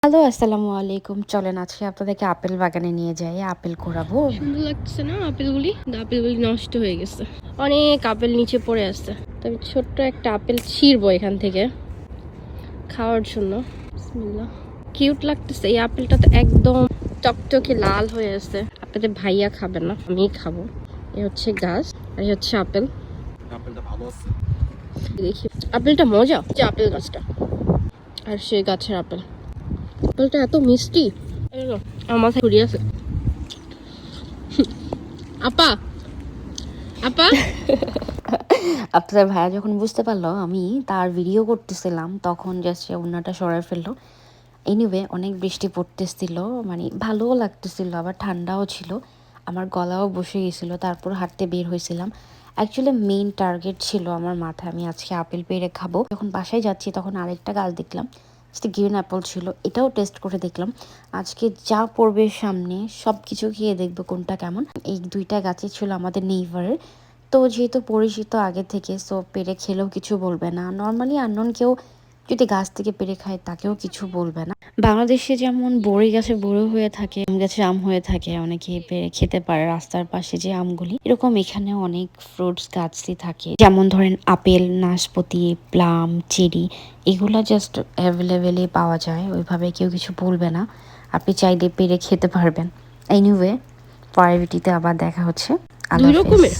Hello, আসসালামু আলাইকুম। চলেন আজকে আপনাদেরকে আপেল বাগানে নিয়ে যাই, আপেল কুড়াবো। সুন্দর লাগছে না আপেলগুলি? আপেলগুলি নষ্ট হয়ে গেছে, অনেক আপেল নিচে পড়ে আছে। তো আমি ছোট্ট একটা আপেল ছিঁড়বো এখান থেকে খাওয়ার জন্য। বিসমিল্লাহ। কিউট লাগতেছে। এই আপেলটা তো একদম টকটকে লাল হয়ে আছে। আপনাদের ভাইয়া খাবে না, আমিই খাবো। এ হচ্ছে গাছ আর এই হচ্ছে আপেল। আপেলটা ভালো আছে। দেখি আপেলটা মজা, যে আপেল গাছটা আর সেই গাছের আপেল। আপেলটা এত মিষ্টি, আমার মাথায় ঘুরিয়ে আছে। আপা আপা আপনাদের ভাইয়া যখন বুঝতে পারলো আমি তার ভিডিও করতেছিলাম, তখন জাস্ট ওড়নাটা সরাই ফেললো। এনিওয়ে, অনেক বৃষ্টি পড়তেছিল, মানে ভালোও লাগতেছিল, আবার ঠান্ডাও ছিল, আমার গলাও বসে গেছিলো। তারপর হাঁটতে বের হয়েছিলাম। অ্যাকচুয়ালি মেইন টার্গেট ছিল আমার মাথায়, আমি আজকে আপেল পেড়ে খাবো। যখন বাসায় যাচ্ছি তখন আরেকটা গাছ দেখলাম, সেটা গ্রিন অ্যাপল ছিল। এটাও টেস্ট করে দেখলাম। আজকে যা পড়বে সামনে সব কিছু খেয়ে দেখবো কোনটা কেমন। এই দুইটা গাছই ছিল আমাদের নেইবারের। তো যেহেতু পরিচিত আগে থেকে, সো পেরে খেলেও কিছু বলবে না। নর্মালি আননোন কেউ যদি গাছ থেকে পেরে খায় তাকেও কিছু বলবে না। বাংলাদেশে যেমন বড়ি গাছে বড়ি হয়ে থাকে, আম গাছে আম হয়ে থাকে, অনেকে পেরে খেতে পারে রাস্তার পাশে যে আমগুলি, এরকম এখানেও অনেক ফ্রুটস গাছই থাকে। যেমন ধরেন আপেল, নাশপাতি, প্লাম, চেরি, এগুলো জাস্ট অ্যাভেলেবেলই পাওয়া যায়। ওইভাবে কেউ কিছু বলবে না, আপনি চাইলে পেরে খেতে পারবেন। এনিওয়ে, পরের ভিডিওতে আবার দেখা হচ্ছে। আল্লাহ দুই হাফেজ। রকমের